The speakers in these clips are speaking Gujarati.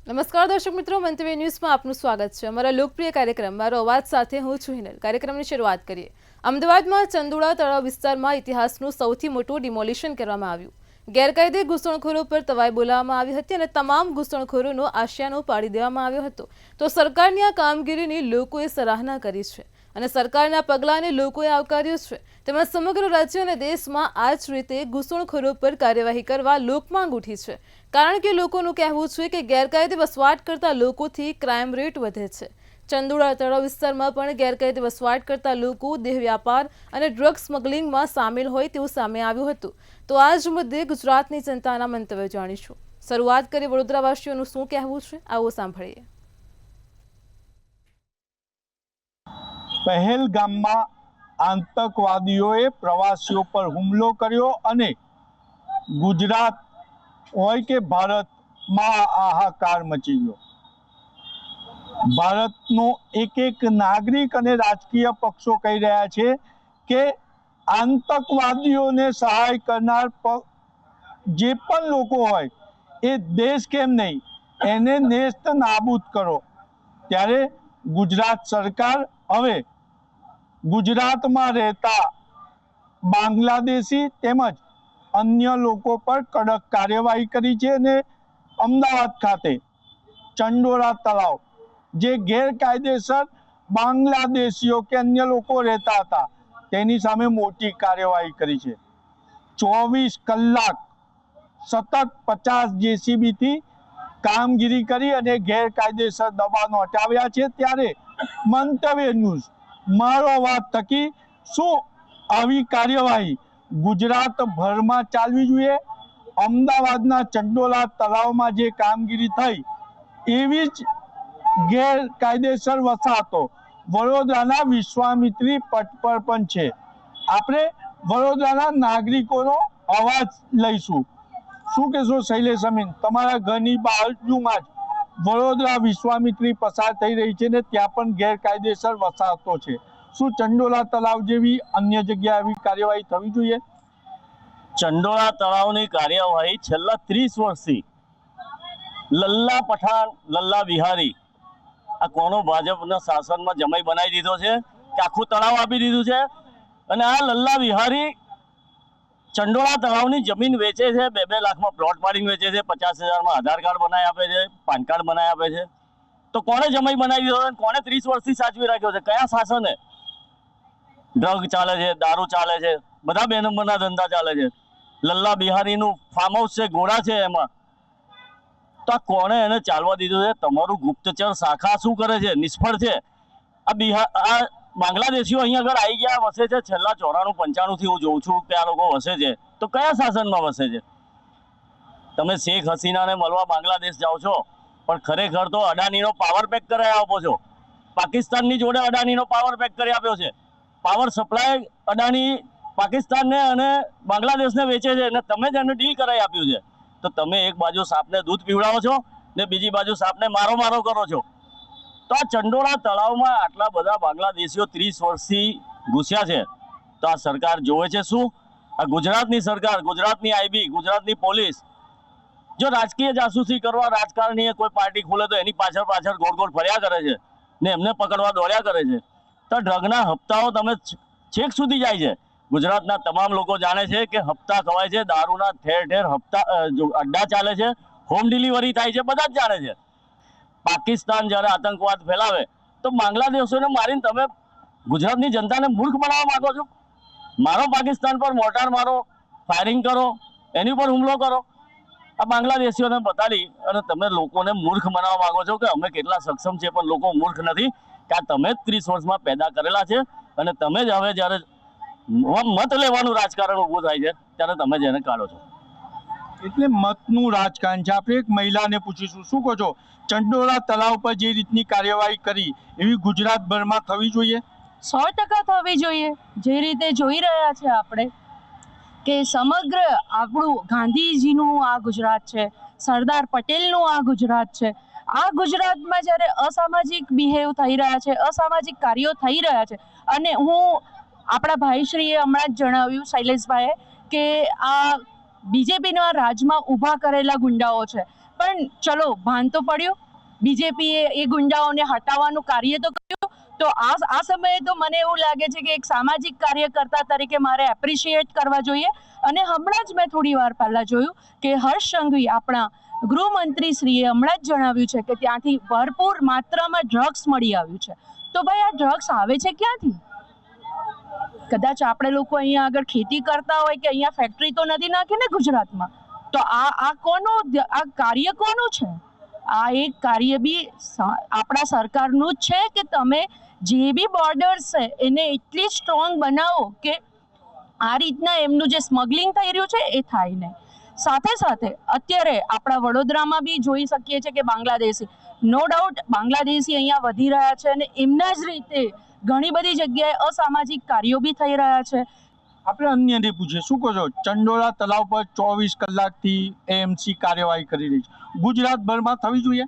નમસ્કાર દર્શક મિત્રો, મંતવ્ય ન્યૂઝમાં આપનું સ્વાગત છે। અમારા લોકપ્રિય કાર્યક્રમ મારો અવાજ સાથે હું છું હિનલ। કાર્યક્રમની શરૂઆત કરીએ। અમદાવાદમાં ચંદોળા તળાવ વિસ્તારમાં ઇતિહાસનું સૌથી મોટું ડિમોલિશન કરવામાં આવ્યું। ગેરકાયદે ઘૂસણખોરો પર તવાઈ બોલાવવામાં આવી હતી અને તમામ ઘૂસણખોરોનો આશિયાનો પાડી દેવામાં આવ્યો હતો। તો સરકારની આ કામગીરીની લોકોએ સરાહના કરી છે અને સરકારના પગલાંને લોકોએ આવકાર્યું છે। તેમજ સમગ્ર રાજ્ય અને દેશમાં આ જ રીતે ઘૂસણખોરો પર કાર્યવાહી કરવા લોકમાંગ ઉઠી છે, કારણ કે લોકોનું કહેવું છે કે ગેરકાયદે વસવાટ કરતા લોકોથી ક્રાઇમ રેટ વધે છે। ચંદોળા તળાવ વિસ્તારમાં પણ ગેરકાયદે વસવાટ કરતા લોકો દેહ વ્યાપાર અને ડ્રગ સ્મગલિંગમાં સામેલ હોય તેવું સામે આવ્યું હતું। તો આ જ મુદ્દે ગુજરાતની જનતાના મંતવ્ય જાણીશું। શરૂઆત કરી વડોદરાવાસીઓનું શું કહેવું છે, આવો સાંભળીએ। પહેલગામમાં આતંકવાદીઓએ પ્રવાસીઓ પર હુમલો કર્યો અને ગુજરાત હોય કે ભારતમાં હાહાકાર મચી ગયો। ભારતનો એક નાગરિક અને રાજકીય પક્ષો કહી રહ્યા છે કે આતંકવાદીઓને સહાય કરનાર જે પણ લોકો હોય એ દેશ કેમ નહીં, એને નેસ્ત નાબૂદ કરો। ત્યારે ગુજરાત સરકાર હવે ગુજરાતમાં રહેતા બાંગ્લાદેશી તેમજ અન્ય લોકો પર કડક કાર્યવાહી કરી છે અને અમદાવાદ ખાતે ચંડોળા તળાવ જે ગેરકાયદેસર બાંગ્લાદેશીઓ કે અન્ય લોકો રહેતા હતા તેની સામે મોટી કાર્યવાહી કરી છે। 24 કલાક સતત 50 જેસીબીથી કામગીરી કરી અને ગેરકાયદેસર દબાણો હટાવ્યા છે। ત્યારે મંતવ્ય ન્યૂઝ મારો અવાજ થકી શું આવી કાર્યવાહી ગુજરાતભરમાં ચાલવી જોઈએ? અમદાવાદના ચંડોળા તળાવમાં જે કામગીરી થઈ એવી જ ગેરકાયદેસર વસાહતો વડોદરાના વિશ્વામિત્રી પટ પર પણ છે। આપણે વડોદરાના નાગરિકોનો અવાજ લઈશું। શું કહેશો શૈલેષ અમીન? તમારા ઘરની બાજુમાં જ વડોદરા વિશ્વામિત્રી પસાર થઈ રહી છે ને ત્યાં પણ ગેરકાયદેસર વસાહતો છે। શું ચંડોળા તળાવ જેવી અન્ય જગ્યાએ આવી કાર્યવાહી થવી જોઈએ? ચંડોળા તળાવની કાર્યવાહી છેલ્લા 30 વર્ષથી લલ્લા પઠાણ લલ્લા વિહારી આ કોનો ભાજપના શાસનમાં જમાઈ બનાવી દીધો છે કે આખું તળાવ આપી દીધું છે। અને આ લલ્લા વિહારી ચંડોળા તળાવની જમીન વેચે છે, 2-2 લાખમાં પ્લોટ પાડીને વેચે છે, 50,000માં આધાર કાર્ડ બનાવી આપે છે, પાન કાર્ડ બનાવી આપે છે। તો કોણે જમાઈ બનાવી દીધો છે? કોણે 30 વર્ષથી સાચવી રાખ્યો છે? કયા શાસને? ડ્રગ ચાલે છે, દારૂ ચાલે છે, બધા 2 નંબરના ધંધા ચાલે છે। લલ્લા બિહારીનું ફાર્મ હાઉસ છે, ઘોડા છે એમાં। તો આ કોણે એને ચાલવા દીધું છે? તમારું ગુપ્તચર શાખા શું કરે છે? નિષ્ફળ છે। આ બાંગ્લાદેશીઓ અહીંયા આગળ આવી ગયા વસે છે છેલ્લા 94-95 થી હું જોઉં છું કે આ લોકો વસે છે। તો કયા શાસનમાં વસે છે? તમે શેખ હસીનાને મળવા બાંગ્લાદેશ જાઓ છો, પણ ખરેખર તો અડાનીનો પાવર પેક કરાવી આપો છો। પાકિસ્તાનની જોડે અડાનીનો પાવર પેક કરી આપ્યો છે। પાવર સપ્લાય અડાની પાકિસ્તાનને અને બાંગ્લાદેશને વેચે છે અને તમે જ એને ડીલ કરાવી આપ્યું છે। તો તમે એક બાજુ સાપને દૂધ પીવડાવો છો ને બીજી બાજુ સાપને મારો કરો છો। તો આ ચંડોળા તળાવમાં આટલા બધા બાંગ્લાદેશીઓ 30 વર્ષથી ઘૂસ્યા છે। તો આ સરકાર જોવે છે શું? આ ગુજરાતની સરકાર, ગુજરાતની આઈબી, ગુજરાતની પોલીસ જો રાજકીય જાસૂસી કરવા રાજકારણીએ કોઈ પાર્ટી ખોલે તો એની પાછળ ગોળ ફર્યા કરે છે ને એમને પકડવા દોડ્યા કરે છે। તો ડ્રગના હપ્તાઓ તમે છેક સુધી જાય છે। ગુજરાતના તમામ લોકો જાણે છે કે હપ્તા ખવાય છે, દારૂના ઠેર હપ્તા અડ્ડા ચાલે છે, હોમ ડિલિવરી થાય છે, બધા જ જાણે છે। પાકિસ્તાન જ્યારે આતંકવાદ ફેલાવે તો બાંગ્લાદેશોને મારીને તમે ગુજરાતની જનતાને મૂર્ખ બનાવવા માંગો છો? મારો પાકિસ્તાન પર મોર્ટાર મારો, ફાયરિંગ કરો, એની ઉપર હુમલો કરો। આ બાંગ્લાદેશીઓને બતાડી અને તમે લોકોને મૂર્ખ બનાવવા માંગો છો કે અમે કેટલા સક્ષમ છે, પણ લોકો મૂર્ખ નથી કે આ તમે જ 30 વર્ષમાં પેદા કરેલા છે અને તમે જ હવે જ્યારે મત લેવાનું રાજકારણ ઊભું થાય છે ત્યારે તમે જ એને કાઢો છો। એટલે મતનું રાજકારણ છે। આપણે એક મહિલાને પૂછીશું, શું કહો છો? ચંડોળા તળાવ પર જે રીતની કાર્યવાહી કરી એવી ગુજરાતભરમાં થવી જોઈએ? 100% થવી જોઈએ। જે રીતે જોઈ રહ્યા છે આપણે કે સમગ્ર આપણું ગાંધીજીનું આ ગુજરાત છે, સરદાર પટેલનું આ ગુજરાત છે। આ ગુજરાતમાં જ્યારે અસામાજિક બિહેવ થઈ રહ્યા છે, અસામાજિક કાર્યો થઈ રહ્યા છે, અને હું આપણા ભાઈશ્રીએ હમણાં જ જણાવ્યું, શૈલેષભાઈએ, કે આ બીજેપીના રાજમાં ઊભા કરેલા ગુંડાઓ છે। પણ ચલો ભાન તો પડ્યું, બીજેપીએ એ ગુંડાઓને હટાવવાનું કાર્ય તો કર્યું. તો આ સમયે તો મને એવું લાગે છે કે એક સામાજિક કાર્યકર્તા તરીકે મારે એપ્રિશિએટ કરવા જોઈએ. અને હમણાં જ મેં થોડી વાર પહેલા જોયું કે હર્ષ સંઘવી આપણા ગૃહમંત્રી શ્રીએ હમણાં જ જણાવ્યું છે કે ત્યાંથી ભરપૂર માત્રામાં ડ્રગ્સ મળી આવ્યું છે. તો ભાઈ આ ડ્રગ્સ આવે છે ક્યાંથી? કદાચ આપણે લોકો અહીંયા આગળ ખેતી કરતા હોય કે અહીંયા ફેક્ટરી તો નથી નાખી ને ગુજરાતમાં, તો આ કોનું આ કાર્ય કોનું છે? આ એક કાર્ય બી આપણા સરકારનું જ છે કે તમે જે બી બોર્ડર્સ છે એને એટલી સ્ટ્રોંગ બનાવો કે આ રીતના એમનું જે સ્મગલિંગ થઈ રહ્યું છે એ થાય નહીં. સાથે સાથે અત્યારે આપણા વડોદરામાં બી જોઈ શકીએ છીએ કે બાંગ્લાદેશી, નો ડાઉટ બાંગ્લાદેશી અહીંયા વધી રહ્યા છે અને એમના જ રીતે ઘણી બધી જગ્યાએ અસામાજિક કાર્યો બી થઈ રહ્યા છે. આપણે અન્યને પૂછીએ, શું કહો છો? ચંડોળા તળાવ પર 24 કલાકથી એએમસી કાર્યવાહી કરી રહી છે, ગુજરાતભરમાં થવી જોઈએ?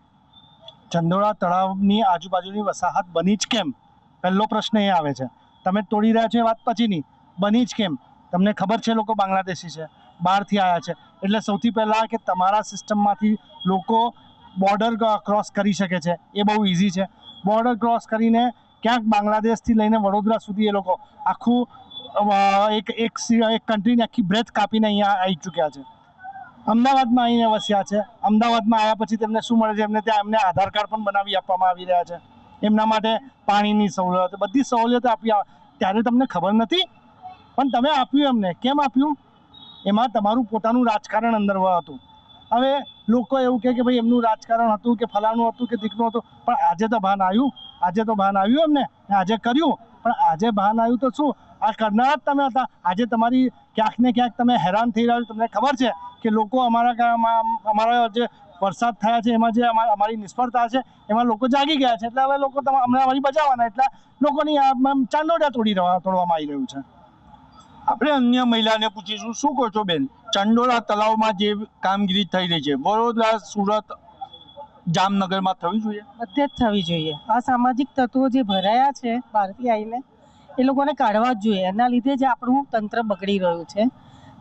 ચંડોળા તળાવની આજુબાજુની વસાહત બની જ કેમ? પહેલો પ્રશ્ન એ આવે છે. તમે તોડી રહ્યા છો એ વાત પછીની, બની જ કેમ? તમને ખબર છે લોકો બાંગ્લાદેશી છે, બહારથી આવ્યા છે, એટલે સૌથી પહેલાં કે તમારા સિસ્ટમમાંથી લોકો બોર્ડર ક્રોસ કરી શકે છે એ બહુ ઇઝી છે. બોર્ડર ક્રોસ કરીને ક્યાંક બાંગ્લાદેશથી લઈને વડોદરા સુધી એ લોકો આખું એક કન્ટ્રીની આખી બ્રેથ કાપીને અહીંયા આવી ચૂક્યા છે. અમદાવાદમાં આવીને વસ્યા છે. અમદાવાદમાં આવ્યા પછી તેમને શું મળે છે? એમને ત્યાં એમને આધાર કાર્ડ પણ બનાવી આપવામાં આવી રહ્યા છે. એમના માટે પાણીની સવલત, બધી સવલતો આપી. ત્યારે તમને ખબર નથી, પણ તમે આપ્યું એમને. કેમ આપ્યું? એમાં તમારું પોતાનું રાજકારણ અંદર હતું. હવે લોકો એવું કહે કે ભાઈ એમનું રાજકારણ હતું કે ફલાણું હતું કે દીકરું હતું, પણ આજે તો ભાન આવ્યું. આજે તો ભાન આવ્યું એમને, આજે કર્યું. પણ આજે ભાન આવ્યું તો શું, આ કરનાર જ તમે હતા. આજે તમારી ક્યાંક ને ક્યાંક તમે હેરાન થઈ રહ્યા છો. તમને ખબર છે કે લોકો અમારા જે વરસાદ થયા છે એમાં જે અમારી નિષ્ફળતા છે એમાં લોકો જાગી ગયા છે, એટલે હવે લોકો અમને અમારી બચાવવાના, એટલે લોકોની ચાંદોડિયા તોડવામાં આવી રહ્યું છે. આપણે અન્ય મહિલાને પૂછીશું, શું કહો છો બેન? ચંડોળા તળાવમાં જે કામગીરી થઈ રહી છે, વડોદરા, સુરત, જામનગરમાં થવી જોઈએ? બધે જ થવી જોઈએ. આ સામાજિક તત્વો જે ભરાયા છે બહારથી આવીને, એ લોકોને કાઢવા જ જોઈએ. એના લીધે જ આપણું તંત્ર બગડી રહ્યું છે.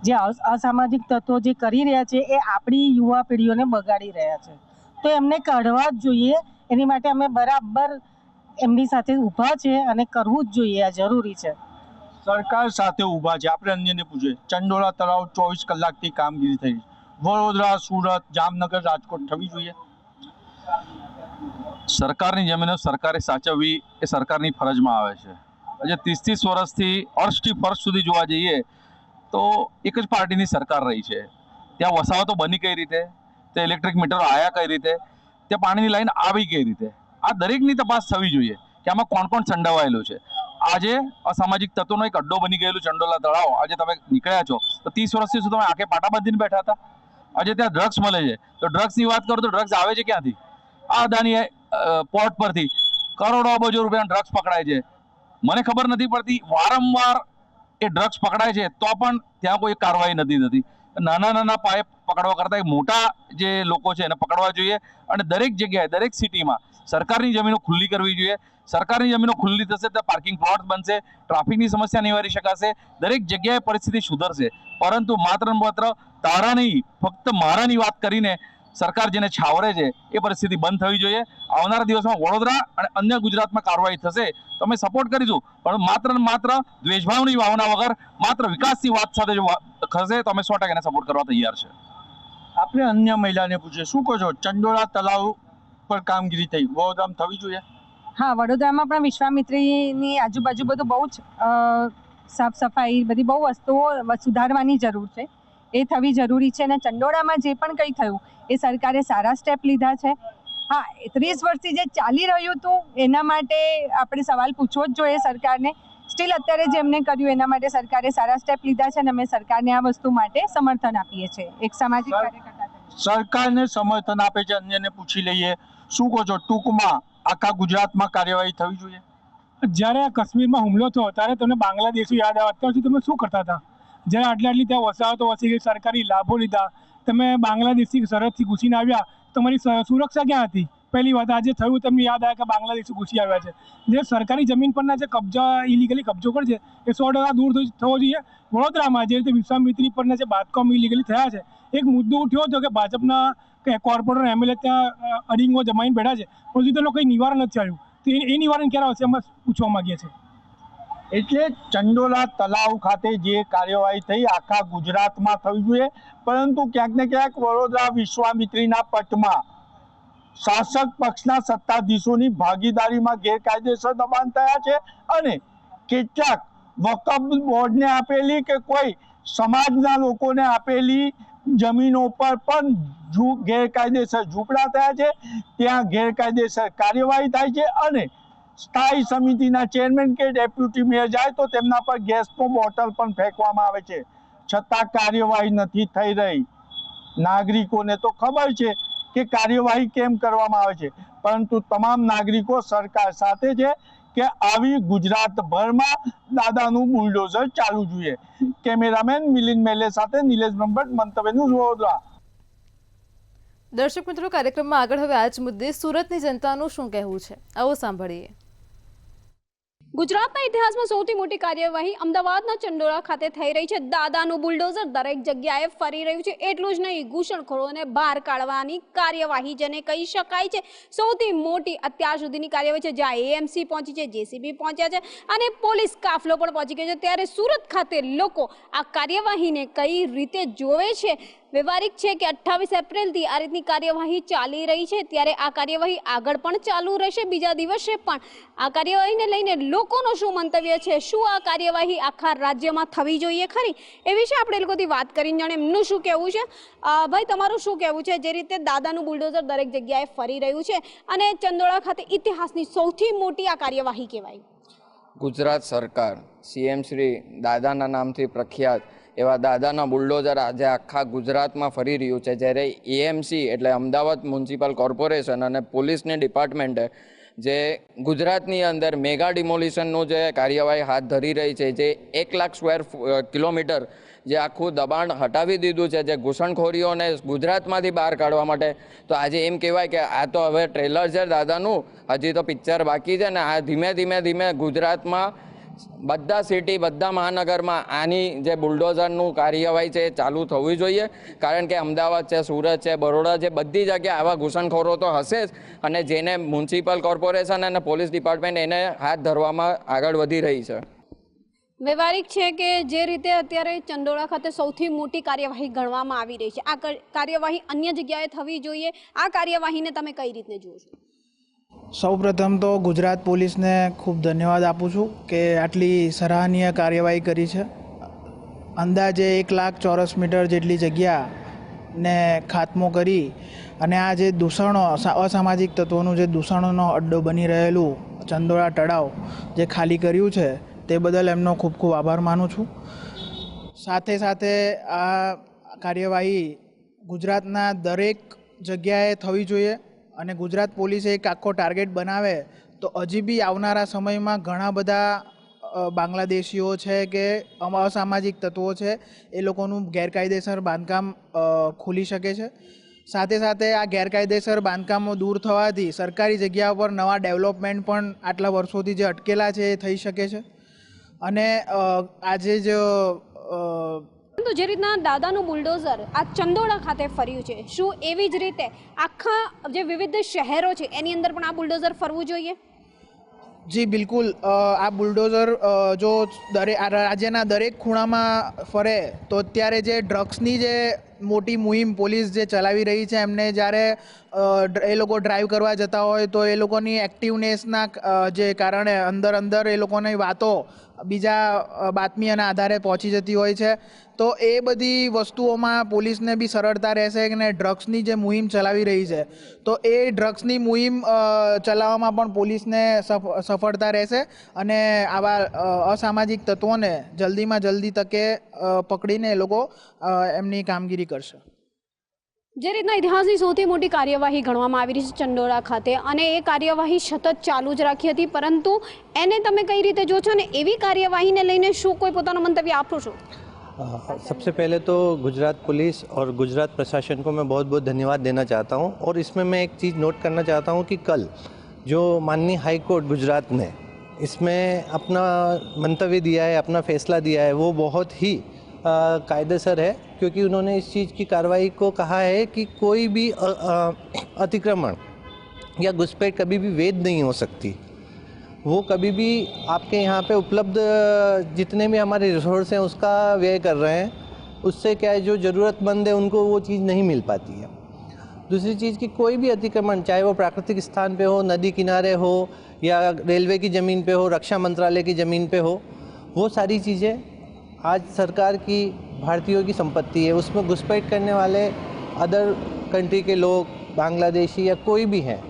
જે અસામાજિક તત્વો જે કરી રહ્યા છે એ આપણી યુવા પેઢીઓને બગાડી રહ્યા છે, તો એમને કાઢવા જ જોઈએ. એની માટે અમે બરાબર એમની સાથે ઊભા છે અને કરવું જ જોઈએ. આ જરૂરી છે. સરકાર સાથે ઊભા છે. આપણે અન્યને પૂછીએ, ચંડોળા તળાવ 24 કલાકથી કામગીરી થઈ રહી છે, વડોદરા, સુરત, જામનગર, રાજકોટ થવી જોઈએ? સરકારની જમીનો સરકારે સાચવવી એ સરકારની ફરજમાં આવે છે. આજે 30 વર્ષથી અર્શથી ફર્શ સુધી જોવા જઈએ તો એક જ પાર્ટીની સરકાર રહી છે. ત્યાં વસાહતો બની કઈ રીતે, ત્યાં ઇલેક્ટ્રિક મીટરો આવ્યા કઈ રીતે, ત્યાં પાણીની લાઈન આવી કઈ રીતે, આ દરેકની તપાસ થવી જોઈએ કે આમાં કોણ કોણ સંડોવાયેલું છે. આજે અસામાજિક તત્વોનો એક અડ્ડો બની ગયેલું ચંડોળા તળાવ. આજે તમે નીકળ્યા છો તો 30 વર્ષથી શું તમે આંખે પાટા બાંધીને બેઠા હતા? આજે ત્યાં ડ્રગ્સ મળે છે, તો ડ્રગ્સની વાત કરું તો ડ્રગ્સ આવે છે ક્યાંથી? આ અદાની પોર્ટ પરથી કરોડો અબજો રૂપિયાના ડ્રગ્સ પકડાય છે. મને ખબર નથી પડતી, વારંવાર એ ડ્રગ્સ પકડાય છે તો પણ ત્યાં કોઈ કાર્યવાહી નથી. નાના પાયે પકડવા કરતાં મોટા જે લોકો છે એને પકડવા જોઈએ. અને દરેક જગ્યાએ, દરેક સિટીમાં સરકારની જમીનો ખુલ્લી કરવી જોઈએ. સરકારની જમીનો ખુલ્લી થશે તો પાર્કિંગ પ્લોટ બનશે, ટ્રાફિકની સમસ્યા નિવારી શકાશે, દરેક જગ્યાએ પરિસ્થિતિ સુધરશે. પરંતુ માત્ર તારા નહીં, ફક્ત મારાની વાત કરીને સરકાર જેને છાવરે છે એ પરિસ્થિતિ બંધ થવી જોઈએ. આવનારા દિવસમાં વડોદરા અને અન્ય ગુજરાતમાં કાર્યવાહી થશે તો અમે સપોર્ટ કરીશું, પણ માત્ર દ્વેષભાવની ભાવના વગર માત્ર વિકાસની વાત સાથે જો થશે તો અમે 100% એને સપોર્ટ કરવા તૈયાર છે. આપણે અન્ય મહિલાને પૂછીએ, શું કહો છો? ચંડોળા તળાવ પર કામગીરી થઈ, વડોદરામાં થવી જોઈએ? હા, વડોદરામાં પણ વિશ્વામિત્રીની આજુબાજુ બધું બહુ જ સાફ સફાઈ, બધી બહુ વસ્તુઓ સુધારવાની જરૂર છે. એ થવી જરૂરી છે. અને ચંડોળામાં જે પણ કંઈ થયું એ સરકારે સારા સ્ટેપ લીધા છે. હા, 30 વર્ષથી જે ચાલી રહ્યું હતું એના માટે આપણે સવાલ પૂછવો જ જોઈએ સરકારને. સ્ટીલ અત્યારે જે એમને કર્યું એના માટે સરકારે સારા સ્ટેપ લીધા છે અને અમે સરકારને આ વસ્તુ માટે સમર્થન આપીએ છીએ એક સામાજિક કાર્યકર્તા તરીકે. સરકારને સમર્થન આપે છે. અન્યને પૂછી લઈએ, શું કહો છો? ટૂંકમાં આખા ગુજરાતમાં કાર્યવાહી થવી જોઈએ? જ્યારે કાશ્મીરમાં હુમલો થયો ત્યારે તમને બાંગ્લાદેશી યાદ આવ્યા, અત્યાર સુધી તમે શું કરતા હતા? જ્યારે આટલી ત્યાં વસાહતો વસી ગઈ, સરકારી લાભો લીધા, તમે બાંગ્લાદેશી સરહદથી ઘૂસીને આવ્યા, તમારી સુરક્ષા ક્યાં હતી? પહેલી વાત આજે થયું તમને યાદ આવે કે બાંગ્લાદેશી ઘૂસી આવ્યા છે. જે સરકારી જમીન પરના જે કબજા ઇલીગલી કબજો કરે છે એ 100% દૂર થવો જોઈએ. વડોદરામાં જે રીતે વિશ્વામિત્રી પરના જે બાંધકામ ઇલીગલી થયા છે, એક મુદ્દો ઉઠ્યો હતો કે ભાજપના કોર્પોરેટર એમએલએ ત્યાં અડીંગો જમાઈને બેઠા છે, પછી તો કોઈ નિવારણ નથી આવ્યું. તો એ નિવારણ ક્યારે આવશે એમ પૂછવા માંગીએ છીએ. એટલે ચંડોલા તળાવ ખાતે જે કાર્યવાહી થઈ આખા ગુજરાતમાં થવી જોઈએ, પરંતુ ક્યાંક ને ક્યાંક વડોદરા વિશ્વામિત્રીના પટમાં શાસક પક્ષના સત્તાધીશોની ભાગીદારીમાં ગેરકાયદેસર દબાણ થયા છે અને કેટલાક વકફ બોર્ડને આપેલી કે કોઈ સમાજના લોકોને આપેલી જમીનો પર પણ ગેરકાયદેસર ઝૂંપડા થયા છે. ત્યાં ગેરકાયદેસર કાર્યવાહી થાય છે અને સ્થાયી સમિતિના ચેરમેન કે ડેપ્યુટી મેયર જાય તો તેમના પર ગેસનો બોટલ પણ ફેંકવામાં આવે છે, છતાં કાર્યવાહી નથી થઈ રહી. નાગરિકોને તો ખબર છે કે કાર્યવાહી કેમ કરવામાં આવે છે, પરંતુ તમામ નાગરિકો સરકાર સાથે છે કે આવી ગુજરાતભરમાં દાદાનું બુલડોઝર ચાલુ જોઈએ. કેમેરામેન મિલિંદ મેલે સાથે નિલેશ બ્રહ્મભટ્ટ, મંતવ્ય ન્યૂઝ, વડોદરા. દર્શક મિત્રો, કાર્યક્રમમાં આગળ હવે આ જ મુદ્દે સુરતની જનતાનું શું કહેવું છે, આવો સાંભળીએ. ગુજરાતના ઇતિહાસમાં સૌથી મોટી કાર્યવાહી અમદાવાદના ચંડોળા ખાતે થઈ રહી છે. દાદાનું બુલડોઝર દરેક જગ્યાએ ફરી રહ્યું છે. એટલું જ નહીં, ઘૂસણખોરોને બહાર કાઢવાની કાર્યવાહી જેને કહી શકાય છે સૌથી મોટી અત્યાર સુધીની કાર્યવાહી છે, જ્યાં એએમસી પહોંચી છે, જેસીબી પહોંચ્યા છે અને પોલીસ કાફલો પણ પહોંચી ગયો છે. ત્યારે સુરત ખાતે લોકો આ કાર્યવાહીને કઈ રીતે જોવે છે? વ્યવહારિક છે કે 28 એપ્રિલથી આ રીતની કાર્યવાહી ચાલી રહી છે, ત્યારે આ કાર્યવાહી આગળ પણ ચાલુ રહેશે, બીજા દિવસે પણ. આ કાર્યવાહીને લઈને લોકોનું શું મંતવ્ય છે? શું આ કાર્યવાહી આખા રાજ્યમાં થવી જોઈએ ખરી? એ વિશે આપણે લોકોથી વાત કરીને જાણે એમનું શું કહેવું છે. ભાઈ, તમારું શું કહેવું છે? જે રીતે દાદાનું બુલડોઝર દરેક જગ્યાએ ફરી રહ્યું છે અને ચંડોળા ખાતે ઇતિહાસની સૌથી મોટી આ કાર્યવાહી કહેવાય. ગુજરાત સરકાર સીએમ શ્રી દાદાના નામથી પ્રખ્યાત એવા દાદાના બુલડોઝર આજે આખા ગુજરાતમાં ફરી રહ્યું છે. જ્યારે એએમસી એટલે અમદાવાદ મ્યુનિસિપલ કોર્પોરેશન અને પોલીસની ડિપાર્ટમેન્ટે જે ગુજરાતની અંદર મેગા ડિમોલિશનનું જે કાર્યવાહી હાથ ધરી રહી છે, જે 1 લાખ સ્ક્વેર કિલોમીટર જે આખું દબાણ હટાવી દીધું છે, જે ઘૂસણખોરીઓને ગુજરાતમાંથી બહાર કાઢવા માટે, તો આજે એમ કહેવાય કે આ તો હવે ટ્રેલર છે દાદાનું, હજી તો પિક્ચર બાકી છે ને આ ધીમે ગુજરાતમાં બધા સિટી, બધા મહાનગરમાં આની જે બુલડોઝરનું કાર્યવાહી છે એ ચાલુ થવી જોઈએ. કારણ કે અમદાવાદ છે, સુરત છે, બરોડા છે, બધી જગ્યાએ આવા ઘૂસણખોરો તો હશે જ અને જેને મ્યુનિસિપલ કોર્પોરેશન અને પોલીસ ડિપાર્ટમેન્ટ એને હાથ ધરવામાં આગળ વધી રહી છે. વ્યવહારિક છે કે જે રીતે અત્યારે ચંડોળા ખાતે સૌથી મોટી કાર્યવાહી ગણવામાં આવી રહી છે, આ કાર્યવાહી અન્ય જગ્યાએ થવી જોઈએ. આ કાર્યવાહીને તમે કઈ રીતે જુઓ છો? સૌપ્રથમ તો ગુજરાત પોલીસને ખૂબ ધન્યવાદ આપું છું કે આટલી સરાહનીય કાર્યવાહી કરી છે. અંદાજે 1 લાખ ચોરસ મીટર જેટલી જગ્યાને ખાત્મો કરી અને આ જે દૂષણો, અસામાજિક તત્વોનું જે દૂષણોનો અડ્ડો બની રહેલું ચંડોળા તળાવ જે ખાલી કર્યું છે તે બદલ એમનો ખૂબ ખૂબ આભાર માનું છું. સાથે સાથે આ કાર્યવાહી ગુજરાતના દરેક જગ્યાએ થવી જોઈએ અને ગુજરાત પોલીસે એક આખો ટાર્ગેટ બનાવે તો હજી બી આવનારા સમયમાં ઘણા બધા બાંગ્લાદેશીઓ છે કે અસામાજિક તત્વો છે એ લોકોનું ગેરકાયદેસર બાંધકામ ખુલી શકે છે. સાથે સાથે આ ગેરકાયદેસર બાંધકામો દૂર થવાથી સરકારી જગ્યા પર નવા ડેવલપમેન્ટ પણ આટલા વર્ષોથી જે અટકેલા છે એ થઈ શકે છે. અને આજે જ તો જે રીતના દાદાનું બુલડોઝર આ ચંડોળા ખાતે ફર્યું છે, શું એવી જ રીતે આખા જે વિવિધ શહેરો છે એની અંદર પણ આ બુલડોઝર ફરવું જોઈએ? જી બિલકુલ. આ બુલડોઝર જો રાજ્યના દરેક ખૂણામાં ફરે તો અત્યારે જે ડ્રગ્સની જે મોટી મુહિમ પોલીસ જે ચલાવી રહી છે, એમને જ્યારે એ લોકો ડ્રાઈવ કરવા જતા હોય તો એ લોકોની એક્ટિવનેસના જે કારણે અંદર એ લોકોની વાતો બીજા બાતમીના આધારે પહોંચી જતી હોય છે. તો એ બધી વસ્તુઓમાં પોલીસને બી સરળતા રહેશે અને ડ્રગ્સની જે મુહિમ ચલાવી રહી છે તો એ ડ્રગ્સની મુહિમ ચલાવવામાં પણ પોલીસને સફળતા રહેશે અને આવા અસામાજિક તત્વોને જલ્દીમાં જલ્દી તકે પકડીને એ લોકો એમની કામગીરી કરશે. જે રીતના ઇતિહાસની સૌથી મોટી કાર્યવાહી ગણવામાં આવી રહી છે ચંડોળા ખાતે અને એ કાર્યવાહી સતત ચાલુ જ રાખી હતી, પરંતુ એને તમે કઈ રીતે જો છો ને એવી કાર્યવાહીને લઈને શું કોઈ પોતાનું મંતવ્ય આપો છો? सबसे पहले तो गुजरात पुलिस और गुजरात प्रशासन को मैं बहुत बहुत धन्यवाद देना चाहता हूं और इसमें मैं एक चीज़ नोट करना चाहता हूं कि कल जो माननीय हाई कोर्ट गुजरात ने इसमें अपना मंतव्य दिया है, अपना फैसला दिया है, वो बहुत ही कायदेसर है, क्योंकि उन्होंने इस चीज़ की कार्रवाई को कहा है कि कोई भी अतिक्रमण या घुसपैठ कभी भी वैध नहीं हो सकती। वो कभी भी आपके यहाँ पे उपलब्ध जितने भी हमारे रिसोर्स हैं उसका व्यय कर रहे हैं, उससे क्या है जो ज़रूरतमंद है उनको वो चीज़ नहीं मिल पाती है। दूसरी चीज़ कि कोई भी अतिक्रमण, चाहे वो प्राकृतिक स्थान पे हो, नदी किनारे हो या रेलवे की ज़मीन पे हो, रक्षा मंत्रालय की ज़मीन पे हो, वो सारी चीज़ें आज सरकार की, भारतीयों की संपत्ति है। उसमें घुसपैठ करने वाले अदर कंट्री के लोग, बांग्लादेशी या कोई भी हैं,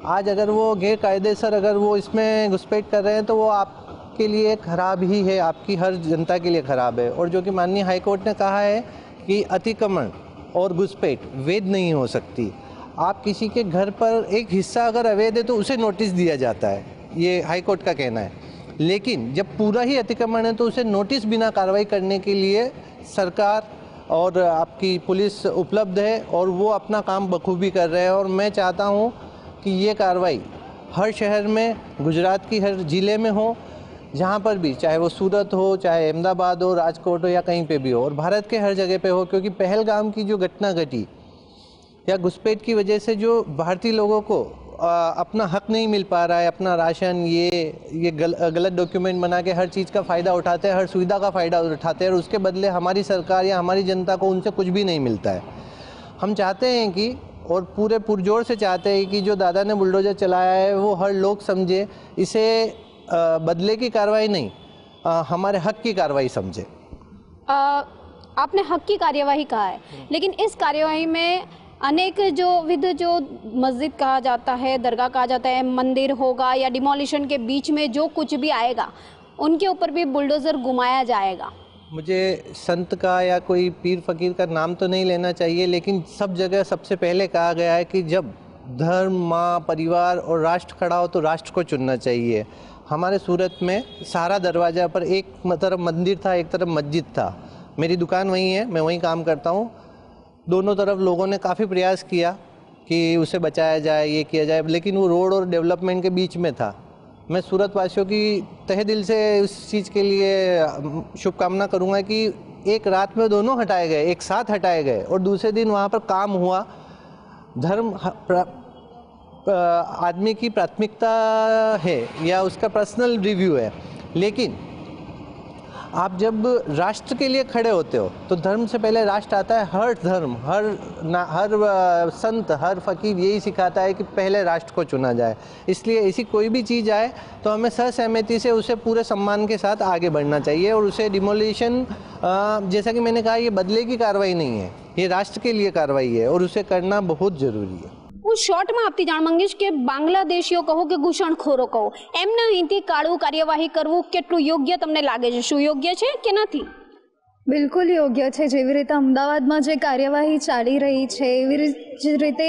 आज अगर वो गैर कायदेसर अगर वो इसमें घुसपैठ कर रहे हैं तो वो आपके लिए खराब ही है, आपकी हर जनता के लिए खराब है। और जो कि माननीय हाई कोर्ट ने कहा है कि अतिक्रमण और घुसपैठ वैध नहीं हो सकती। आप किसी के घर पर एक हिस्सा अगर अवैध है तो उसे नोटिस दिया जाता है, ये हाई कोर्ट का कहना है, लेकिन जब पूरा ही अतिक्रमण है तो उसे नोटिस बिना कार्रवाई करने के लिए सरकार और आपकी पुलिस उपलब्ध है और वो अपना काम बखूबी कर रहे हैं। और मैं चाहता हूँ कि ये कार्रवाई हर शहर में, गुजरात की हर ज़िले में हो, जहाँ पर भी, चाहे वो सूरत हो, चाहे अहमदाबाद हो, राजकोट हो या कहीं पे भी हो, और भारत के हर जगह पे हो। क्योंकि पहलगाम की जो घटना घटी या घुसपैठ की वजह से जो भारतीय लोगों को अपना हक नहीं मिल पा रहा है, अपना राशन, ये गलत डॉक्यूमेंट बना के हर चीज़ का फ़ायदा उठाते हैं, हर सुविधा का फ़ायदा उठाते हैं और उसके बदले हमारी सरकार या हमारी जनता को उनसे कुछ भी नहीं मिलता है। हम चाहते हैं कि, और पूरे पुरजोर से चाहते हैं कि जो दादा ने बुलडोजर चलाया है वो हर लोग समझे, इसे बदले की कार्रवाई नहीं, हमारे हक की कार्रवाई समझे। आपने हक की कार्यवाही कहा है, लेकिन इस कार्यवाही में अनेक जो मस्जिद कहा जाता है, दरगाह कहा जाता है, मंदिर होगा या डिमोलिशन के बीच में जो कुछ भी आएगा उनके ऊपर भी बुलडोज़र घुमाया जाएगा। मुझे संत का या कोई पीर फकीर का नाम तो नहीं लेना चाहिए, लेकिन सब जगह सबसे पहले कहा गया है कि जब धर्म, माँ, परिवार और राष्ट्र खड़ा हो तो राष्ट्र को चुनना चाहिए। हमारे सूरत में सारा दरवाज़ा पर एक तरफ मंदिर था, एक तरफ मस्जिद था। मेरी दुकान वहीं है, मैं वहीं काम करता हूँ। दोनों तरफ लोगों ने काफ़ी प्रयास किया कि उसे बचाया जाए, ये किया जाए, लेकिन वो रोड और डेवलपमेंट के बीच में था। मैं सूरत वासियों की तहे दिल से उस चीज़ के लिए शुभकामना करूँगा कि एक रात में दोनों हटाए गए, एक साथ हटाए गए और दूसरे दिन वहाँ पर काम हुआ। धर्म आदमी की प्राथमिकता है या उसका पर्सनल रिव्यू है, लेकिन आप जब राष्ट्र के लिए खड़े होते हो तो धर्म से पहले राष्ट्र आता है। हर धर्म, हर संत, हर फकीर यही सिखाता है कि पहले राष्ट्र को चुना जाए। इसलिए ऐसी कोई भी चीज़ आए तो हमें सहमति से उसे पूरे सम्मान के साथ आगे बढ़ना चाहिए। और उसे डिमोलिशन, जैसा कि मैंने कहा, ये बदले की कार्रवाई नहीं है, ये राष्ट्र के लिए कार्रवाई है और उसे करना बहुत ज़रूरी है। હું શોર્ટમાં આપતી જાણ માંગીશ કે બાંગ્લાદેશીઓ કહો કે ઘૂસણખોરો કહો, એમના અહીંથી કાળું કાર્યવાહી કરવું કેટલું યોગ્ય તમને લાગે છે? શું યોગ્ય છે કે નથી? બિલકુલ યોગ્ય છે. જેવી રીતે અમદાવાદમાં જે કાર્યવાહી ચાલી રહી છે એવી જ રીતે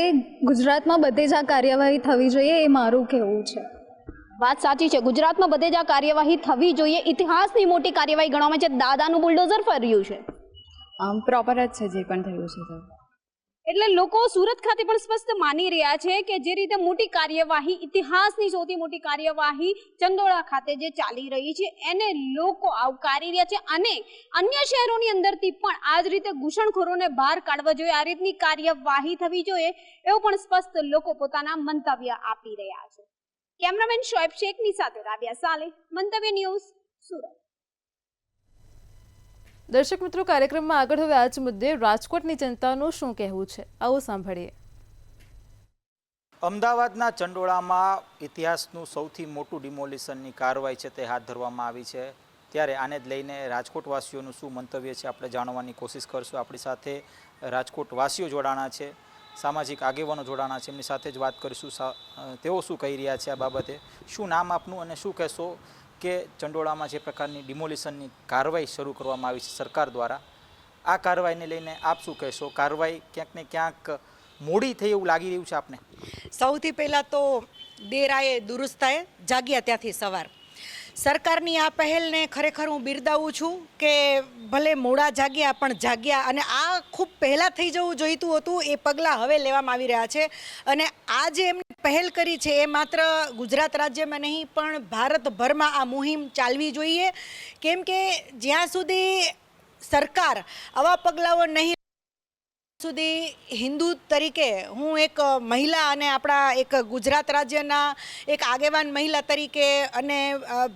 ગુજરાતમાં બધે જ આ કાર્યવાહી થવી જોઈએ, એ મારું કહેવું છે. વાત સાચી છે, ગુજરાતમાં બધે જ આ કાર્યવાહી થવી જોઈએ. ઇતિહાસની મોટી કાર્યવાહી ગણવામાં છે. દાદાનું બુલડોઝર ફર્યું છે, પ્રોપર જ છે જે પણ થયું છે તે. એટલે લોકો સુરત ખાતે પણ સ્પષ્ટ માની રહ્યા છે કે જે રીતે મોટી કાર્યવાહી, ઇતિહાસની સૌથી મોટી કાર્યવાહી ચંદોળા ખાતે જે ચાલી રહી છે એને લોકો આવકારી રહ્યા છે અને અન્ય શહેરોની અંદરથી પણ આ જ રીતે ઘૂસણખોરોને બહાર કાઢવા જોઈએ, આ રીતની કાર્યવાહી થવી જોઈએ, એવું પણ સ્પષ્ટ લોકો પોતાના મંતવ્ય આપી રહ્યા છે. કેમેરામેન શોએબ શેખની સાથે રાબિયા સાલે, મંતવ્ય ન્યૂઝ, સુરત. દર્શક મિત્રો, કાર્યક્રમમાં આગળ હવે આ જ મુદ્દે રાજકોટની જનતાનું શું કહેવું છે, આવો સાંભળીએ. અમદાવાદના ચંડોળામાં ઇતિહાસનું સૌથી મોટું ડિમોલિશનની કાર્યવાહી છે તે હાથ ધરવામાં આવી છે. ત્યારે આને જ લઈને રાજકોટવાસીઓનું શું મંતવ્ય છે આપણે જાણવાની કોશિશ કરશું. આપણી સાથે રાજકોટવાસીઓ જોડાણા છે, સામાજિક આગેવાનો જોડાણા છે, એમની સાથે જ વાત કરીશું. તેઓ શું કહી રહ્યા છે આ બાબતે. શું નામ આપનું અને શું કહેશો કે ચંડોળામાં જે પ્રકારની ડિમોલિશનની કાર્યવાહી શરૂ કરવામાં આવી છે સરકાર દ્વારા, આ કાર્યવાહીને લઈને આપ શું કહેશો? કાર્યવાહી ક્યાંક ને ક્યાંક મોડી થઈ એવું લાગી રહ્યું છે આપને? સૌથી પહેલાં તો દેરાએ દુરુસ્તાએ જાગ્યા ત્યાંથી સવાર. સરકારની આ પહેલને ખરેખર હું બિરદાવું છું કે ભલે મોડા જાગ્યા પણ જાગ્યા, અને આ ખૂબ પહેલાં થઈ જવું જોઈતું હતું. એ પગલાં હવે લેવામાં આવી રહ્યા છે અને આ જે એમને પહેલ કરી છે એ માત્ર ગુજરાત રાજ્યમાં નહીં પણ ભારતભરમાં આ મુહિમ ચાલવી જોઈએ, કેમ કે જ્યાં સુધી સરકાર આવા પગલાઓ નહીં સુધી હિન્દુ તરીકે હું એક મહિલા અને આપણા એક ગુજરાત રાજ્યના એક આગેવાન મહિલા તરીકે અને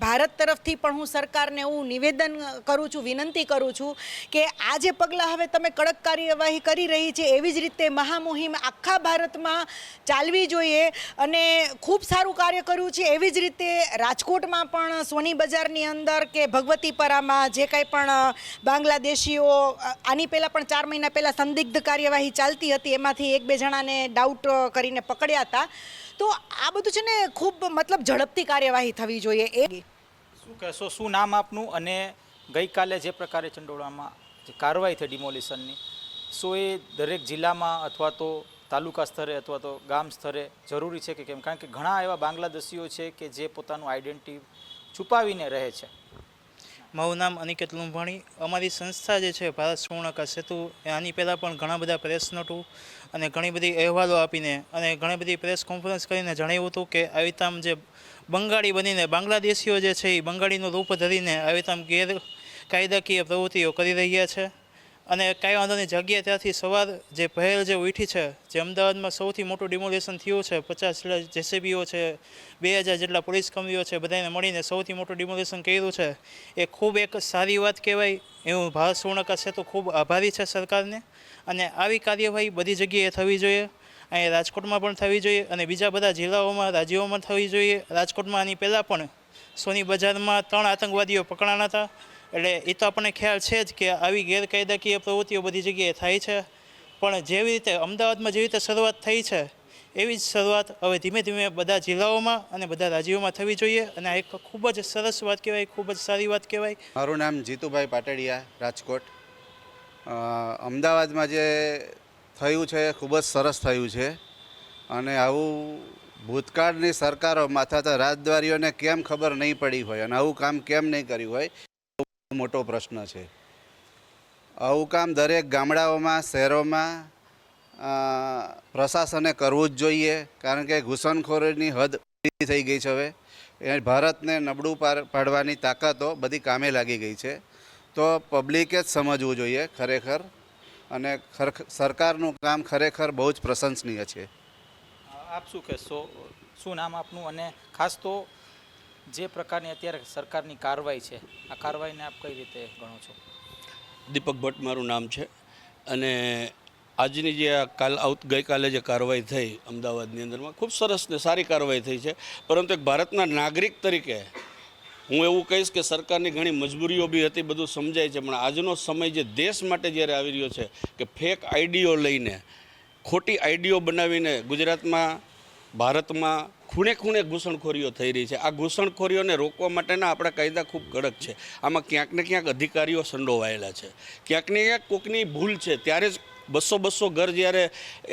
ભારત તરફથી પણ હું સરકારને એવું નિવેદન કરું છું, વિનંતી કરું છું કે આ જે પગલાં હવે તમે કડક કાર્યવાહી કરી રહી છે એવી જ રીતે મહામુહિમ આખા ભારતમાં ચાલવી જોઈએ. અને ખૂબ સારું કાર્ય કર્યું છે એવી જ રીતે રાજકોટમાં પણ સોની બજારની અંદર કે ભગવતીપરામાં જે કંઈ પણ બાંગ્લાદેશીઓ આની પહેલાં પણ 4 મહિના પહેલાં સંદિગ્ધ કાર્યવાહી ચાલતી હતી, એમાંથી 1-2 જણાને ડાઉટ કરીને પકડ્યા હતા. તો આ બધું છે ને ખૂબ મતલબ ઝડપથી કાર્યવાહી થવી જોઈએ. એ શું કહેશો, શું નામ આપનું, અને ગઈકાલે જે પ્રકારે ચંડોળામાં જે કાર્યવાહી થઈ ડિમોલિશનની, શું એ દરેક જિલ્લામાં અથવા તો તાલુકા સ્તરે અથવા તો ગામ સ્તરે જરૂરી છે કે કેમ? કારણ કે ઘણા એવા બાંગ્લાદેશીઓ છે કે જે પોતાનું આઈડેન્ટિટી છુપાવીને રહે છે. મારું નામ અનિકેત લુંભાણી. અમારી સંસ્થા જે છે ભારત સુવર્ણકા સેતુ, આની પહેલાં પણ ઘણા બધા પ્રેસ નોટો અને ઘણી બધી અહેવાલો આપીને અને ઘણી બધી પ્રેસ કોન્ફરન્સ કરીને જણાવ્યું હતું કે આવી રીતના જે બંગાળી બનીને બાંગ્લાદેશીઓ જે છે એ બંગાળીનું રૂપ ધરીને આવી રીતના ગેરકાયદાકીય પ્રવૃત્તિઓ કરી રહ્યા છે. અને કાંઈ વાંધોની જગ્યાએ ત્યાંથી સવાર જે પહેલ જે ઉઠી છે, જે અમદાવાદમાં સૌથી મોટું ડિમોલેશન થયું છે, 50 જેટલા જેસીબીઓ છે, 2000 જેટલા પોલીસ કર્મીઓ છે, બધાને મળીને સૌથી મોટું ડિમોલેશન કર્યું છે. એ ખૂબ એક સારી વાત કહેવાય. એવું ભારત સુવર્ણકા સેતુ ખૂબ આભારી છે સરકારને. અને આવી કાર્યવાહી બધી જગ્યાએ થવી જોઈએ. અહીં રાજકોટમાં પણ થવી જોઈએ અને બીજા બધા જિલ્લાઓમાં, રાજ્યોમાં થવી જોઈએ. રાજકોટમાં આની પહેલાં પણ સોની બજારમાં 3 આતંકવાદીઓ પકડાણા હતા. એટલે એ તો આપણને ખ્યાલ છે જ કે આવી ગેરકાયદાકીય પ્રવૃત્તિઓ બધી જગ્યાએ થાય છે. પણ જેવી રીતે અમદાવાદમાં જેવી રીતે શરૂઆત થઈ છે એવી જ શરૂઆત હવે ધીમે ધીમે બધા જિલ્લાઓમાં અને બધા રાજ્યોમાં થવી જોઈએ. અને આ એક ખૂબ જ સરસ વાત કહેવાય, ખૂબ જ સારી વાત કહેવાય. મારું નામ જીતુભાઈ પાટડિયા, રાજકોટ. અમદાવાદમાં જે થયું છે ખૂબ જ સરસ થયું છે. અને આવું ભૂતકાળની સરકારોમાં થતા રાજદ્વારીઓને કેમ ખબર નહીં પડી હોય અને આવું કામ કેમ નહીં કર્યું હોય, મોટો પ્રશ્ન છે. આવું કામ દરેક ગામડાઓમાં, શહેરોમાં પ્રશાસને કરવું જ જોઈએ, કારણ કે ઘૂસણખોરીની હદ થઈ ગઈ છે. હવે એ ભારતને નબળું પાડવાની તાકાતો બધી કામે લાગી ગઈ છે. તો પબ્લિકે જ સમજવું જોઈએ ખરેખર. અને સરકારનું કામ ખરેખર બહુ જ પ્રશંસનીય છે. આપ શું કહેશો, શું નામ આપનું, અને ખાસ તો જે પ્રકારની અત્યારે સરકારની કાર્યવાહી છે, આ કાર્યવાહીને આપ કઈ રીતે ગણો છો? દીપક ભટ્ટ મારું નામ છે. અને આજની જે ગઈકાલે જે કાર્યવાહી થઈ અમદાવાદની અંદરમાં ખૂબ સરસ ને સારી કાર્યવાહી થઈ છે. પરંતુ એક ભારતના નાગરિક તરીકે હું એવું કહીશ કે સરકારની ઘણી મજબૂરીઓ બી હતી, બધું સમજાય છે. પણ આજનો સમય જે દેશ માટે જ્યારે આવી રહ્યો છે કે ફેક આઈડીઓ લઈને, ખોટી આઈડીઓ બનાવીને ગુજરાતમાં, ભારતમાં ખૂણે ખૂણે ઘૂસણખોરીઓ થઈ રહી છે. આ ઘૂસણખોરીઓને રોકવા માટેના આપણા કાયદા ખૂબ કડક છે. આમાં ક્યાંક ને ક્યાંક અધિકારીઓ સંડોવાયેલા છે, ક્યાંક ને ક્યાંક કોકની ભૂલ છે. ત્યારે જ 200 ઘર જ્યારે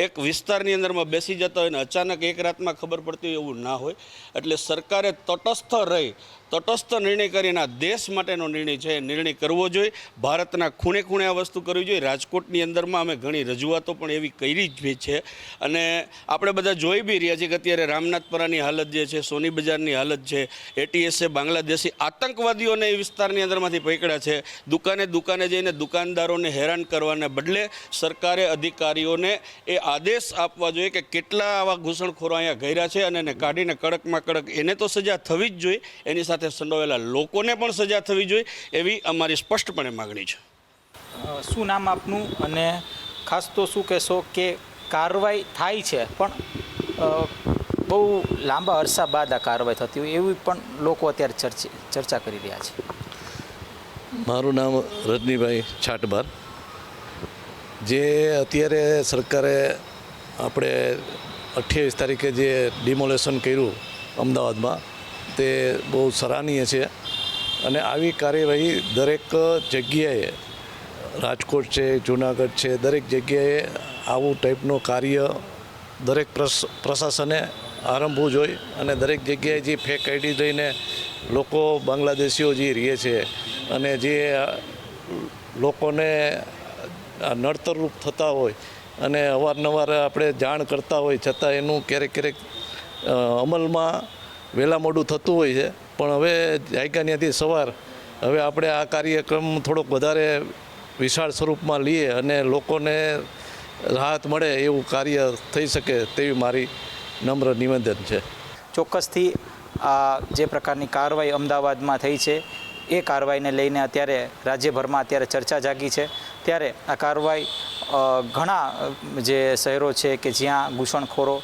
એક વિસ્તારની અંદરમાં બેસી જતા હોય ને અચાનક એક રાતમાં ખબર પડતી હોય એવું ના હોય. એટલે સરકારે તટસ્થ રહી, તટસ્થ નિર્ણય કરીને આ દેશ માટેનો નિર્ણય છે, નિર્ણય કરવો જોઈએ. ભારતના ખૂણે ખૂણે આ વસ્તુ કરવી જોઈએ. રાજકોટની અંદરમાં અમે ઘણી રજૂઆતો પણ એવી કરી જ છે. અને આપણે બધા જોઈ બી રહ્યા છીએ કે અત્યારે રામનાથપરાની હાલત જે છે, સોની બજારની હાલત છે, એટીએસે બાંગ્લાદેશી આતંકવાદીઓને એ વિસ્તારની અંદરમાંથી પકડ્યા છે. દુકાને જઈને દુકાનદારોને હેરાન કરવાને બદલે સરકારે અધિકારીઓને એ આદેશ આપવા જોઈએ કે કેટલા આવા ઘૂસણખોરો અહીંયા ઘેર્યા છે અને એને કાઢીને કડકમાં કડક એને તો સજા થવી જ જોઈએ, એની સાથે સંડોવાયેલા લોકોને પણ સજા થવી જોઈએ, એવી અમારી સ્પષ્ટપણે માગણી છે. શું નામ આપનું, અને ખાસ તો શું કહેશો કે કાર્યવાહી થાય છે પણ બહુ લાંબા અરસા બાદ આ કાર્યવાહી થતી હોય એવી પણ લોકો અત્યારે ચર્ચા કરી રહ્યા છે? મારું નામ રજનીભાઈ છાટબાર. જે અત્યારે સરકારે આપણે 28 તારીખે જે ડિમોલેશન કર્યું અમદાવાદમાં તે બહુ સરાહનીય છે. અને આવી કાર્યવાહી દરેક જગ્યાએ, રાજકોટ છે, જૂનાગઢ છે, દરેક જગ્યાએ આવું ટાઈપનું કાર્ય દરેક પ્રશાસને આરંભવું જોઈએ. અને દરેક જગ્યાએ જે ફેક આઈડી લઈને લોકો બાંગ્લાદેશીઓ જે રહે છે અને જે લોકોને નડતરરૂપ થતા હોય અને અવારનવાર આપણે જાણ કરતા હોય છતાં એનું ક્યારેક અમલમાં વહેલા મોડું થતું હોય છે. પણ હવે જાયકાન્યાથી સવાર હવે આપણે આ કાર્યક્રમ થોડોક વધારે વિશાળ સ્વરૂપમાં લઈએ અને લોકોને રાહત મળે એવું કાર્ય થઈ શકે તેવી મારી નમ્ર નિવેદન છે. ચોક્કસથી આ જે પ્રકારની કાર્યવાહી અમદાવાદમાં થઈ છે એ કાર્યવાહીને લઈને અત્યારે રાજ્યભરમાં અત્યારે ચર્ચા જાગી છે. ત્યારે આ કાર્યવાહી ઘણા જે શહેરો છે કે જ્યાં ઘૂસણખોરો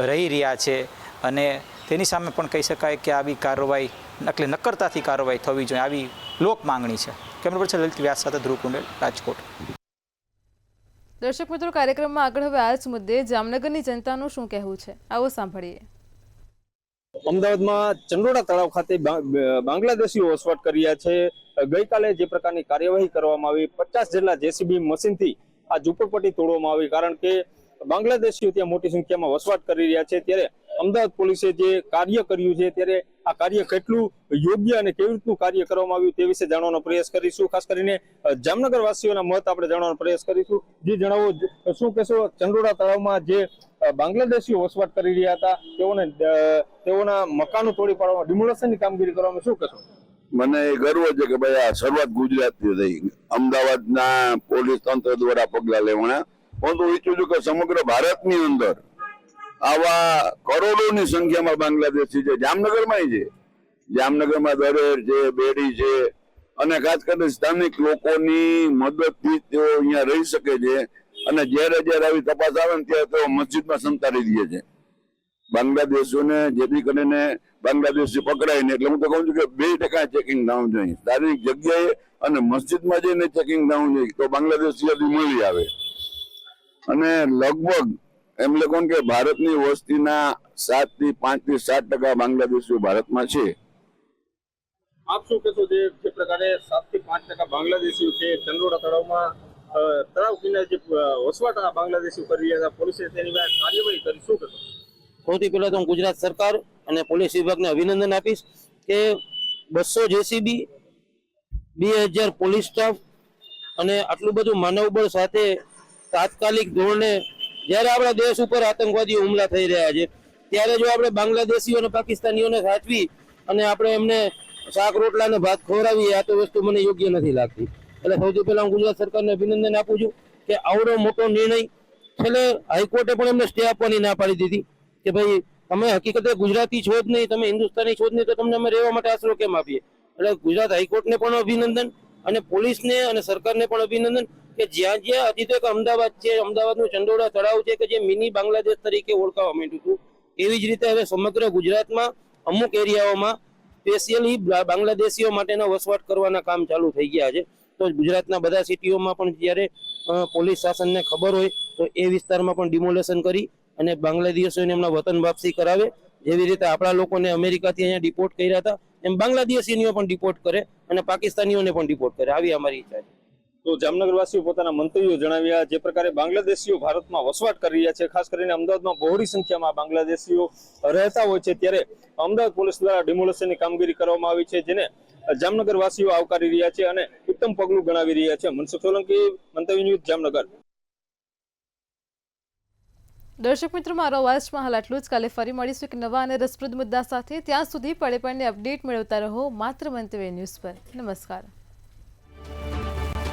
રહી રહ્યા છે અને તેની સામે પણ કહી શકાય કે આવી કાર્યવાહી એટલે નક્કરતાથી કાર્યવાહી થવી જોઈએ, આવી લોક માંગણી છે. કેમેરા પર્સન લલિત વ્યાસ સાથે ધ્રુવ કુંડેલ, રાજકોટ. દર્શક મિત્રો, કાર્યક્રમમાં આગળ હવે આ જ મુદ્દે જામનગરની જનતાનું શું કહેવું છે, આવો સાંભળીએ. અમદાવાદમાં ચંડોળા તળાવ ખાતે બાંગ્લાદેશીઓ વસવાટ કરી રહ્યા છે. ગઈકાલે જે પ્રકારની કાર્યવાહી કરવામાં આવી, 50 જેટલા જેસીબી મશીનથી આ ઝૂંપડપટ્ટી તોડવામાં આવી, કારણ કે બાંગ્લાદેશીઓ ત્યાં મોટી સંખ્યામાં વસવાટ કરી રહ્યા છે. ત્યારે અમદાવાદ પોલીસે જે કાર્ય કર્યું છે ત્યારે આ કાર્ય કેટલું યોગ્ય અને કેવી રીતનું કાર્ય કરવામાં આવ્યું તે વિશે જાણવાનો પ્રયાસ કરીશું. ખાસ કરીને જામનગર વાસીઓના મત આપણે જાણવાનો પ્રયાસ કરીશું. જે જણાવો, શું કહેશો, ચંડોળા તળાવમાં જે બાંગ્લાદેશીઓ વસવાટ કરી રહ્યા હતા તેઓના મકાનો તોડી પાડવામાં, ડિમોલેશનની કામગીરી કરવામાં શું કહેશો? મને ગર્વ છે કે ભાઈ આ શરૂઆત ગુજરાતથી થઈ. અમદાવાદના પોલીસ તંત્ર દ્વારા પગલા લેવાના. હું તો ઈચ્છું છું કે સમગ્ર ભારતની અંદર આવા કરોડોની સંખ્યામાં બાંગ્લાદેશી છે. જામનગરમાં છે, જામનગરમાં દરેર છે, બેડી છે, અને ખાસ કરીને સ્થાનિક લોકોની મદદથી તેઓ અહીંયા રહી શકે છે. અને જ્યારે આવી તપાસ આવે ને ત્યારે તેઓ મસ્જિદમાં સંતાડી દે છે બાંગ્લાદેશીઓને, જેથી કરીને બાંગ્લાદેશી પકડાય ને. એટલે હું તો કહું છું કે 2% ચેકિંગ થવું જોઈએ સ્થાનિક જગ્યાએ, અને મસ્જિદમાં જઈને ચેકિંગ થવું જોઈએ તો બાંગ્લાદેશી મળી આવે. અને લગભગ એમ લોકો કે ભારતની વસ્તીના 7 થી 7% બાંગ્લાદેશીઓ ભારતમાં છે. આપ શું કહેશો, જે પ્રકારે 7 થી 5% બાંગ્લાદેશીઓ છે ચંડોળા તળાવમાં, તળાવ કિનારે જે વસવાટ બાંગ્લાદેશીઓ કરી રહ્યા હતા, પોલીસે તેની કાર્યવાહી કરી, શું કહેશો? સૌથી પહેલા તો હું ગુજરાત સરકાર અને પોલીસ વિભાગને અભિનંદન આપીશ કે 200 જેસીબી, 2000 પોલીસ સ્ટાફ અને આટલું બધું માનવબળ સાથે તાત્કાલિક ધોરણે જ્યારે આપણા દેશ ઉપર આતંકવાદીઓ હુમલા થઈ રહ્યા છે ત્યારે જો આપણે બાંગ્લાદેશીઓ અને પાકિસ્તાનીઓને સાચવી અને આપણે એમને શાક રોટલા અને ભાત ખવડાવીએ, આ તો વસ્તુ મને યોગ્ય નથી લાગતી. એટલે સૌથી પહેલા હું ગુજરાત સરકારને અભિનંદન આપું છું કે આવડો મોટો નિર્ણય, છેલ્લે હાઈકોર્ટે પણ એમને સ્ટે આપવાની ના પાડી દીધી કે ભાઈ તમે હકીકતે ગુજરાતી છો જ નહીં, તમે હિન્દુસ્તાની છો જ નહીં, તો તમને અમે રહેવા માટે આશરો કેમ આપીએ. એટલે ગુજરાત હાઈકોર્ટને પણ અભિનંદન અને પોલીસને અને સરકારને પણ અભિનંદન કે જ્યાં જ્યાં હજી તો એક અમદાવાદ છે, અમદાવાદનું ચંડોળા તળાવ છે કે જે મિની બાંગ્લાદેશ તરીકે ઓળખાવા માંડ્યું હતું, એવી જ રીતે હવે સમગ્ર ગુજરાતમાં અમુક એરિયાઓમાં સ્પેશિયલી બાંગ્લાદેશીઓ માટેના વસવાટ કરવાના કામ ચાલુ થઈ ગયા છે. તો ગુજરાતના બધા સિટીઓમાં પણ જ્યારે પોલીસ શાસનને ખબર હોય તો એ વિસ્તારમાં પણ ડિમોલેશન કરી અને બાંગ્લાદેશીઓને એમના વતન વાપસી કરાવે. જેવી રીતે આપણા લોકોને અમેરિકાથી અહીંયા ડિપોર્ટ કર્યા હતા એમ બાંગ્લાદેશીઓ પણ ડિપોર્ટ કરે અને પાકિસ્તાનીઓને પણ ડિપોર્ટ કરે, આવી અમારી ઈચ્છા છે. તો જામનગરવાસીઓ પોતાના મંતવ્યો જણાવ્યા. જે પ્રકારે બાંગ્લાદેશીઓ ભારતમાં વસવાટ કરી રહ્યા છે, ખાસ કરીને અમદાવાદમાં બહોળી સંખ્યામાં બાંગ્લાદેશીઓ રહેતા હોય છે, ત્યારે અમદાવાદ પોલીસ દ્વારા ડિમોલેશનની કામગીરી કરવામાં આવી છે, જેને જામનગરવાસીઓ આવકારી રહ્યા છે અને ઉત્તમ પગલું ગણાવી રહ્યા છે. મનસુખ સોલંકી, મંતવ્ય ન્યૂઝ, જામનગર. દર્શક મિત્રો, મારો અવાજમાં હાલ આટલું જ. કાલે ફરી મળીશું એક નવા અને રસપ્રદ મુદ્દા સાથે. ત્યાં સુધી પડે પડને અપડેટ મેળવતા રહો માત્ર મંતવ્ય ન્યૂઝ પર. નમસ્કાર.